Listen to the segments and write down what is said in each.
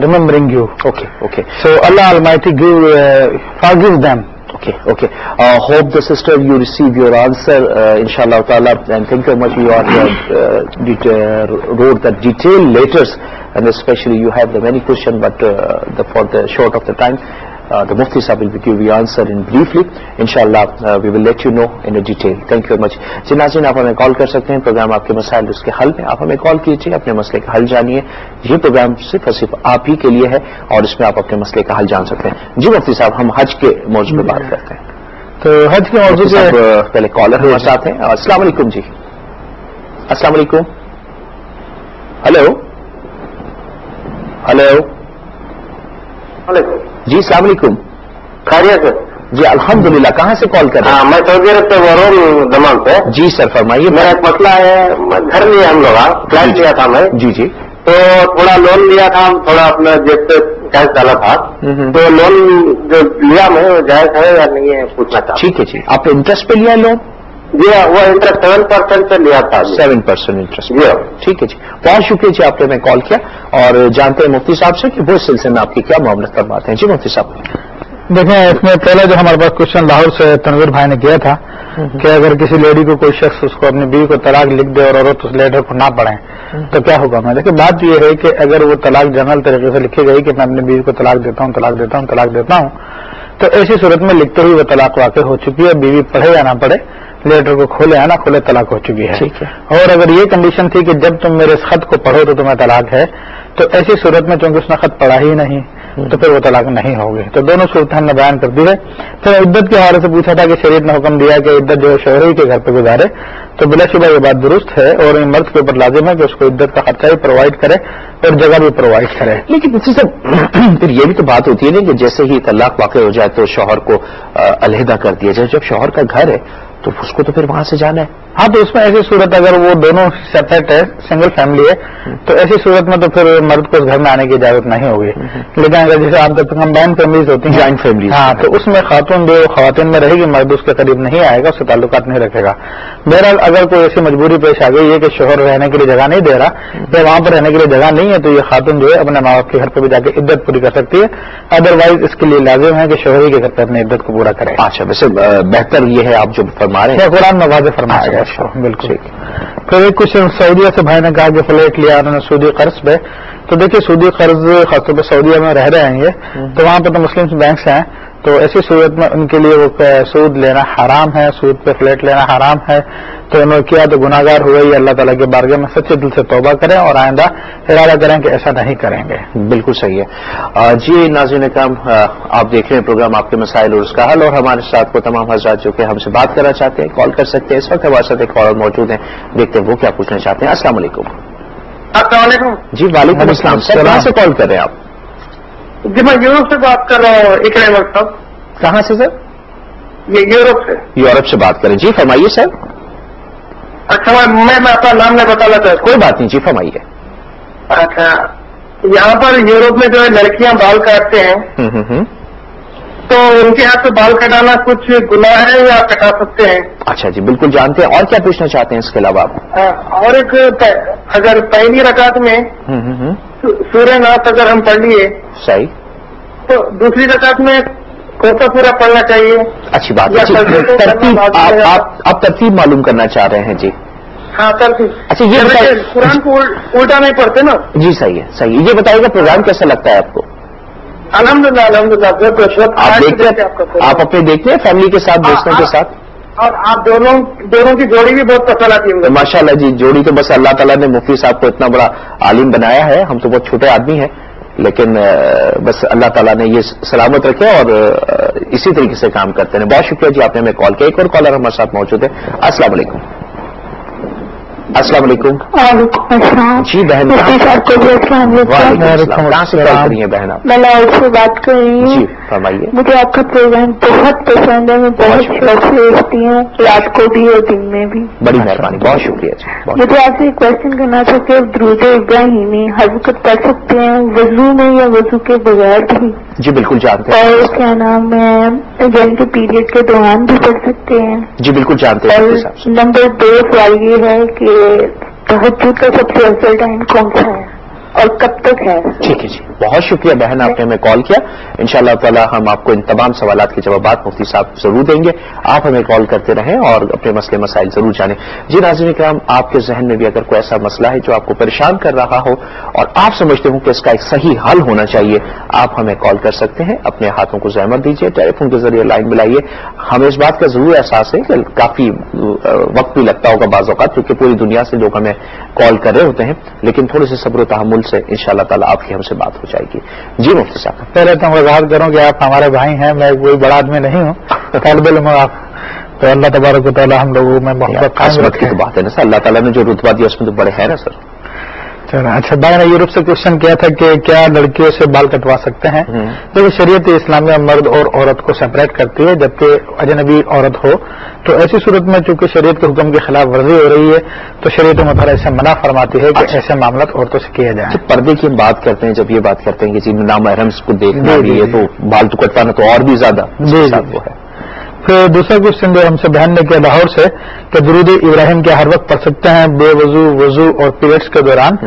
remembering you. Okay. So Allah Almighty forgive them. Okay. Hope the sister you receive your answer, inshallah ta'ala, and thank you very much. You wrote the detailed letters, and especially you have the many questions, but for the short of the time, the Mufti Sahib will give you answer in briefly. Inshallah, we will let you know in a detail. Thank you very much. جی ناظرین، آپ ہمیں کال کر سکتے ہیں، programme آپ کے مسائل اس کے حل میں آپ ہمیں کال کیجیے، اپنے مسئلے کا حل جانیے. یہ پروگرام صرف اور صرف آپ ہی کے لیے ہے اور اس میں آپ اپنے مسئلے کا حل جان سکتے ہیں. جی مفتی صاحب، ہم حج کے موضوع پہ بات کرتے ہیں. تو حج کے موضوع سے پہلے کالر ہمارے ساتھ ہیں. السلام علیکم. جی السلام علیکم. ہلو. جی السلام علیکم. خیریت ہے؟ جی الحمدللہ. کہاں سے کال کر رہے ہیں؟ میں سعودی عرب سے بول رہا ہوں، دمام سے. جی سر فرمائیے. میرا ایک مسئلہ ہے، گھر لیا ہم لوگ، فلیٹ لیا تھا میں. جی تو تھوڑا لون لیا تھا، تھوڑا اپنا جیب سے کیش ڈالا تھا. تو لون جو لیا میں جائز ہے یا نہیں ہے پوچھنا چاہتا. ٹھیک ہے. جی آپ نے انٹرسٹ پہ لیا لون؟ جی وہ انٹرسٹ 7% سے لیا تھا. 7% انٹرسٹ. جی ٹھیک ہے. جی بہت شکریہ. جی آپ نے ہمیں کال کیا اور جانتے ہیں مفتی صاحب سے کہ وہ اس سلسلے میں آپ کی کیا معاملات فرماتے ہیں. جی مفتی صاحب. دیکھیں، اس میں پہلے جو ہمارے پاس کوشچن لاہور سے تنویر بھائی نے کیا تھا کہ اگر کسی لیڈی کو کوئی شخص اس کو اپنی بیوی کو طلاق لکھ دے اور عورت اس لیٹر کو نہ پڑھیں تو کیا ہوگا. میں دیکھیں، بات یہ ہے کہ اگر وہ طلاق جنرل طریقے سے لکھی گئی کہ میں اپنی بیوی کو طلاق دیتا ہوں تو ایسی صورت میں لکھتے ہوئے وہ طلاق واقع ہو چکی ہے. بیوی پڑھے یا نہ پڑھے، لیٹر کو کھولے یا نہ کھولے، طلاق ہو چکی ہے. اور اگر یہ کنڈیشن تھی کہ جب تم میرے اس خط کو پڑھو تو تمہیں طلاق ہے، تو ایسی صورت میں چونکہ اس نے خط پڑھا ہی نہیں تو پھر وہ طلاق نہیں ہوگی. تو دونوں صورتیں ہم نے بیان کر دی ہے. پھر عدت کے حوالے سے پوچھا تھا کہ شریعت نے حکم دیا کہ عدت جو ہے شوہر کے گھر پہ گزارے، تو بلا شبہ یہ بات درست ہے اور مرد کے اوپر لازم ہے کہ اس کو عدت کا خرچہ بھی پرووائڈ کرے اور جگہ بھی پرووائڈ کرے. لیکن پھر یہ بھی تو بات ہوتی ہے نا کہ جیسے ہی طلاق واقع ہو جائے تو شوہر کو علیحدہ کر دیا جائے. جب شوہر کا گھر ہے تو اس کو تو پھر وہاں سے جانا ہے. ہاں، تو اس میں ایسی صورت اگر وہ دونوں سیپریٹ ہے، سنگل فیملی ہے، تو ایسی صورت میں تو پھر مرد کو اس گھر میں آنے کی اجازت نہیں ہوگی. لیکن اگر جیسے آپ جب کمبائن فیملیز ہوتی ہیں، جوائنٹ فیملیز، ہاں، تو اس میں خاتون جو خواتین میں رہے گی، مرد اس کے قریب نہیں آئے گا، اس سے تعلقات نہیں رکھے گا. بہرحال اگر کوئی ایسی مجبوری پیش آ گئی ہے کہ شوہر رہنے کے لیے جگہ نہیں دے رہا یا وہاں پر رہنے کے لیے جگہ نہیں ہے، تو یہ خاتون جو ہے اپنے ماں باپ کے گھر پہ بھی جا کے عدت پوری کر سکتی ہے. ادروائز اس کے لیے لازم ہے کہ شوہری کے گھر پہ اپنی عدت کو پورا کرے. اچھا، ویسے بہتر یہ ہے آپ جو فرما رہے ہیں، قرآن میں واضح فرمایا گیا. بالکل. پھر ایک کچھ سعودیہ سے بھائی نے کہا کہ فلیٹ لیا انہوں نے سودی قرض پہ. تو دیکھیے، سودی قرض خاص طور پہ سعودیہ میں رہ رہے ہیں یہ، تو وہاں پہ تو مسلم بینکس ہیں، تو ایسی صورت میں ان کے لیے وہ سود لینا حرام ہے، سود پہ فلیٹ لینا حرام ہے. تو انہوں نے کیا تو گناہ گار ہوئے. یہ اللہ تعالیٰ کے بارگاہ میں سچے دل سے توبہ کریں اور آئندہ ارادہ کریں کہ ایسا نہیں کریں گے. بالکل صحیح ہے. جی ناظرین کرام، آپ دیکھ رہے ہیں پروگرام آپ کے مسائل اور اس کا حل، اور ہمارے ساتھ وہ تمام حضرات جو کہ ہم سے بات کرنا چاہتے ہیں کال کر سکتے ہیں. اس وقت ہمارے ساتھ ایک کالر موجود ہیں، دیکھتے ہیں وہ کیا پوچھنا چاہتے ہیں. السلام علیکم. السلام علیکم. جی وعلیکم السلام. سر کہاں سے کال کر رہے ہیں آپ؟ جی میں یورپ سے بات کر رہا ہوں. اکرم صاحب. کہاں سے سر؟ یہ یورپ سے. یورپ سے بات کریں. جی فرمائیے سر. اچھا، میں اپنا نام نہیں بتانا چاہتا. کوئی بات نہیں، جی فرمائیے. اچھا، یہاں پر یورپ میں جو ہے لڑکیاں بال کاٹتے ہیں، تو ان کے ہاتھ سے بال کٹانا کچھ گناہ ہے یا کٹا سکتے ہیں؟ اچھا جی بالکل جانتے ہیں. اور کیا پوچھنا چاہتے ہیں اس کے علاوہ آپ؟ اور ایک، اگر پہلی رکعت میں سورہ ناس اگر ہم پڑھ لیے صحیح، تو دوسری رکعت میں کون سا پورا پڑھنا چاہیے؟ اچھی بات ہے. ترتیب آپ ترتیب معلوم کرنا چاہ رہے ہیں. جی ہاں ترتیب. اچھا یہ بتائیے، قرآن کو الٹا نہیں پڑھتے نا. جی صحیح ہے صحیح. یہ بتائیے گا پروگرام کیسا لگتا ہے آپ کو؟ الحمدللہ الحمدللہ. آپ دیکھتے ہیں، آپ اپنے دیکھتے ہیں فیملی کے ساتھ، دوستوں کے ساتھ؟ اور آپ دونوں کی جوڑی بھی بہت پسند آتی ہے ماشاء اللہ. جی جوڑی تو بس اللہ تعالیٰ نے مفتی صاحب کو اتنا بڑا عالم بنایا ہے. ہم تو بہت چھوٹے آدمی ہیں، لیکن بس اللہ تعالیٰ نے یہ سلامت رکھے اور اسی طریقے سے کام کرتے ہیں. بہت شکریہ جی آپ نے ہمیں کال کیا. ایک اور کالر ہمارے ساتھ موجود ہے. السلام علیکم. السلام علیکم. وعلیکم السلام. جی بہن کہاں سے کال کر رہی ہیں بہن آپ؟ میں لاہور سے بات کر رہی ہوں. جی فرمائیے. مجھے آپ کا پروگرام بہت پسند ہے. میں بہت شوق سے دیکھتی ہوں، رات کو بھی اور دن میں بھی. بڑی مہربانی، بہت شکریہ جی. مجھے آپ سے ایک کوشچن کرنا تھا کہ درود ابراہیمی ہر وقت پڑھ سکتے ہیں وضو میں یا وضو کے بغیر بھی؟ جی بالکل جانتے ہیں. اور کیا نام ہے، جن کے پیریڈ کے دوران بھی پڑھ سکتے ہیں؟ جی بالکل جانتے ہیں. نمبر 2 سوال یہ ہے کہ تہجد کا سب سے افضل ٹائم کون سا ہے؟ اور کب تک ہے؟ ٹھیک ہے جی، بہت شکریہ بہن، آپ نے ہمیں کال کیا. انشاءاللہ تعالی ہم آپ کو ان تمام سوالات کے جوابات مفتی صاحب ضرور دیں گے. آپ ہمیں کال کرتے رہیں اور اپنے مسئلے مسائل ضرور جانیں. جی ناظرین کرام، آپ کے ذہن میں بھی اگر کوئی ایسا مسئلہ ہے جو آپ کو پریشان کر رہا ہو اور آپ سمجھتے ہوں کہ اس کا ایک صحیح حل ہونا چاہیے، آپ ہمیں کال کر سکتے ہیں. اپنے ہاتھوں کو زحمت دیجیے، ٹیلی فون کے ذریعے لائن ملائیے. ہمیں اس بات کا ضرور احساس ہے کہ کافی وقت بھی لگتا ہوگا بعض اوقات، کیونکہ پوری دنیا سے لوگ ہمیں کال کر رہے ہوتے ہیں، لیکن تھوڑے سے صبر و تحمل سے انشاءاللہ تعالی آپ کی ہم سے بات ہو جائے گی. جی مفتی صاحب، پہلے تو میں وضاحت کروں کہ آپ ہمارے بھائی ہیں، میں کوئی بڑا آدمی نہیں ہوں، طالب علم ہوں آپ. تو اللہ تبارک و تعالی ہم لوگوں میں محبت قائم عظمت کی رکھے. تو بات ہے نا سر، اللہ تعالیٰ نے جو رتبہ دیا اس میں تو بڑے ہیں نا سر. چلو اچھا، بھائی نے یورپ سے کوشچن کیا تھا کہ کیا لڑکیوں سے بال کٹوا سکتے ہیں؟ دیکھیے شریعت اسلامیہ مرد اور عورت کو سپریٹ کرتی ہے، جبکہ اجنبی عورت ہو تو ایسی صورت میں چونکہ شریعت کے حکم کی خلاف ورزی ہو رہی ہے تو شریعت مطالعہ اسے منع فرماتی ہے کہ ایسے معاملات عورتوں سے کیے جائیں. پردے کی ہم بات کرتے ہیں، جب یہ بات کرتے ہیں کہ جی نامحرم کو دیکھنا بھی ہے تو بال تو کٹوانا تو اور بھی زیادہ وہ ہے. پھر دوسرا کوشچن جو ہم سے بہن نے کیا لاہور سے کہ درود ابراہیم کیا ہر وقت پڑھ سکتے ہیں بے وضو، وضو اور پیریڈس کے دوران؟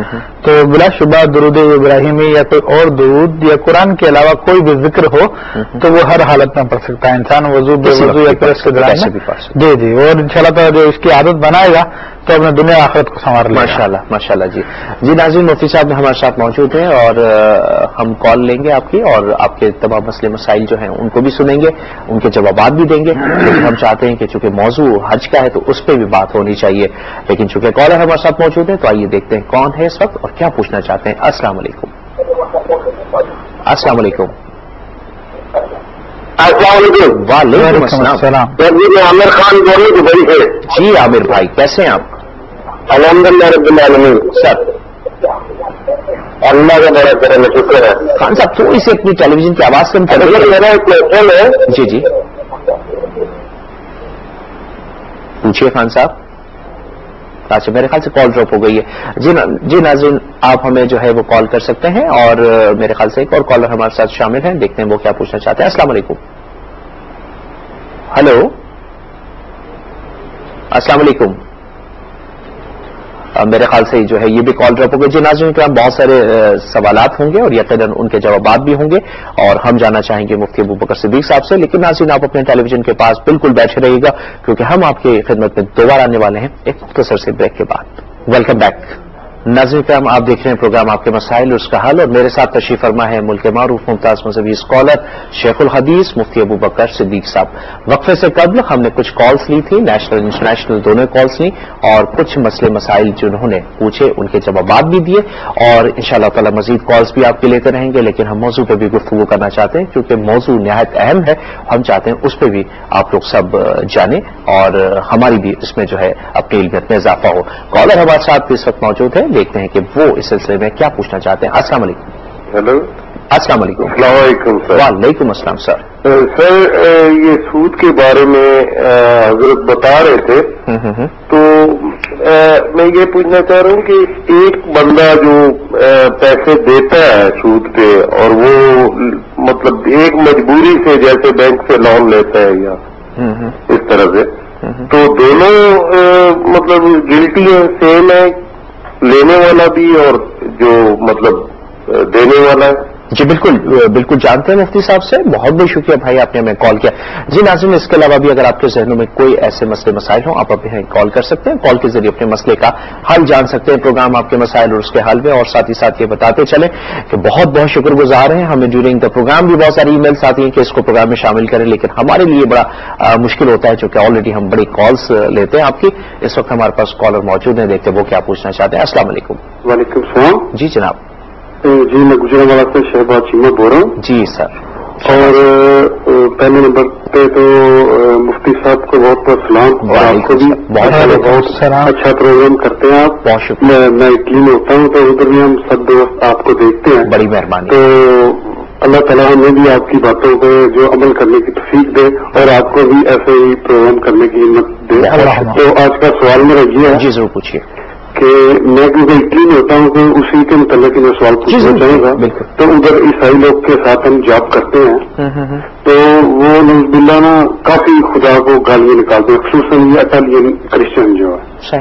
تو بلا شبہ درود ابراہیمی یا کوئی اور درود یا قرآن کے علاوہ کوئی بھی ذکر ہو تو وہ ہر حالت میں پڑھ سکتا ہے انسان، وضو، بے وضو یا پیریڈس کے دوران. جی اور انشاءاللہ تعالی جو اس کی عادت بنائے گا تو اپنے دنیا آخرت کو سنوار لے گا. ماشاءاللہ ماشاءاللہ. جی ناظرین، مفتی صاحب نے ہمارے ساتھ موجود ہیں اور ہم کال لیں گے آپ کی، اور آپ کے تمام مسئلے مسائل جو ہیں ان کو بھی سنیں گے، ان کے جوابات بھی دیں گے. لیکن ہم چاہتے ہیں کہ چونکہ موضوع حج کا ہے تو اس پہ بھی بات ہونی چاہیے، لیکن چونکہ کالر ہمارے ساتھ موجود ہیں تو آئیے دیکھتے ہیں کون ہے اس وقت اور کیا پوچھنا چاہتے ہیں. السلام علیکم. السلام علیکم. السلام علیکم. وعلیکم السلام. میں عامر خان بول رہی دبئی سے. جی عامر بھائی، کیسے ہیں آپ؟ الحمدللہ رب العالمین. سر اللہ کا بڑا کرم ہے، شکر ہے. خان صاحب تھوڑی سی اپنی ٹیلی ویژن کی آواز کم کریں. میرا ایک کوشچن ہے. جی جی پوچھیے خان صاحب. اچھا میرے خیال سے کال ڈراپ ہو گئی ہے. جی ناظرین، آپ ہمیں جو ہے وہ کال کر سکتے ہیں اور میرے خیال سے ایک اور کالر ہمارے ساتھ شامل ہیں، دیکھتے ہیں وہ کیا پوچھنا چاہتے ہیں. السلام علیکم. ہلو السلام علیکم. میرے خیال سے جو ہے یہ بھی کال ڈراپ ہو گئی. جی ناظرین کرام، بہت سارے سوالات ہوں گے اور یقیناً ان کے جوابات بھی ہوں گے اور ہم جاننا چاہیں گے مفتی ابوبکر صدیق صاحب سے. لیکن ناظرین آپ اپنے ٹیلی ویژن کے پاس بالکل بیٹھے رہیے گا کیونکہ ہم آپ کی خدمت میں دوبارہ آنے والے ہیں ایک مختصر سے بریک کے بعد. Welcome back. ناظرین کرام، آپ دیکھ رہے ہیں پروگرام آپ کے مسائل اور اس کا حل، اور میرے ساتھ تشریف فرما ہے ملک کے معروف ممتاز مذہبی اسکالر شیخ الحدیث مفتی ابوبکر صدیق صاحب. وقفے سے قبل ہم نے کچھ کالز لی تھی، نیشنل انٹرنیشنل دونوں کالز لی اور کچھ مسئلے مسائل جنہوں نے پوچھے ان کے جوابات بھی دیے، اور انشاءاللہ تعالی مزید کالز بھی آپ کے لیتے رہیں گے. لیکن ہم موضوع پہ بھی گفتگو کرنا چاہتے ہیں کیونکہ موضوع نہایت اہم ہے. ہم چاہتے ہیں اس پہ بھی آپ لوگ سب جانیں اور ہماری بھی اس میں جو ہے اپنی علمیت میں اضافہ ہو. کالر ہمارے ساتھ اس وقت موجود ہے، دیکھتے ہیں کہ وہ اس سلسلے میں کیا پوچھنا چاہتے ہیں. السلام علیکم. ہیلو. السلام علیکم. السلام علیکم سر. وعلیکم السلام سر. سر یہ سود کے بارے میں حضرت بتا رہے تھے تو میں یہ پوچھنا چاہ رہا ہوں کہ ایک بندہ جو پیسے دیتا ہے سود پہ اور وہ مطلب ایک مجبوری سے جیسے بینک سے لون لیتا ہے یا اس طرح سے، تو دونوں مطلب گلٹی ہیں، سیم ہے، لینے والا بھی اور جو مطلب دینے والا ہے؟ جی بالکل بالکل جانتے ہیں مفتی صاحب سے. بہت بہت شکریہ بھائی، آپ نے ہمیں کال کیا. جی ناظرین، اس کے علاوہ بھی اگر آپ کے ذہنوں میں کوئی ایسے مسئلے مسائل ہوں آپ ہمیں کال کر سکتے ہیں. کال کے ذریعے اپنے مسئلے کا حل جان سکتے ہیں. پروگرام آپ کے مسائل اور اس کے حل میں، اور ساتھ ہی ساتھ یہ بتاتے چلیں کہ بہت بہت شکر گزار ہیں. ہمیں ڈیورنگ دا پروگرام بھی بہت ساری ای میلس آتی ہیں کہ اس کو پروگرام میں شامل کریں، لیکن ہمارے لیے بڑا مشکل ہوتا ہے چونکہ آلریڈی ہم بڑی کالس لیتے ہیں آپ کی. اس وقت ہمارے پاس کالر موجود ہیں، دیکھتے ہیں وہ کیا پوچھنا چاہتے ہیں. السلام علیکم. وعلیکم السلام. جی جناب. جی میں گجرانوالہ سے شہباز چیمہ بول رہا ہوں. جی سر. اور پہلے نمبر پہ تو مفتی صاحب کو بہت بہت سلام، اور آپ کو بھی بہت اچھا پروگرام کرتے ہیں آپ. بہت شکریہ. میں اٹلی میں ہوتا ہوں تو ادھر بھی ہم سب دوست آپ کو دیکھتے ہیں. بڑی مہربانی. تو اللہ تعالیٰ ہمیں بھی آپ کی باتوں پہ جو عمل کرنے کی توفیق دے اور آپ کو بھی ایسے ہی پروگرام کرنے کی ہمت دے. تو آج کا سوال میرا یہ ہے. جی ضرور پوچھیے. کہ میں کیونکہ اٹلی میں ہوتا ہوں تو اسی کے متعلق میں سوال پوچھنا چاہوں گا. تو ادھر عیسائی لوگ کے ساتھ ہم جاب کرتے ہیں تو وہ نوز باللہ نا کافی خدا کو گالیاں نکالتے ہیں، خصوصاً یہ اٹالین کرسچن جو ہے.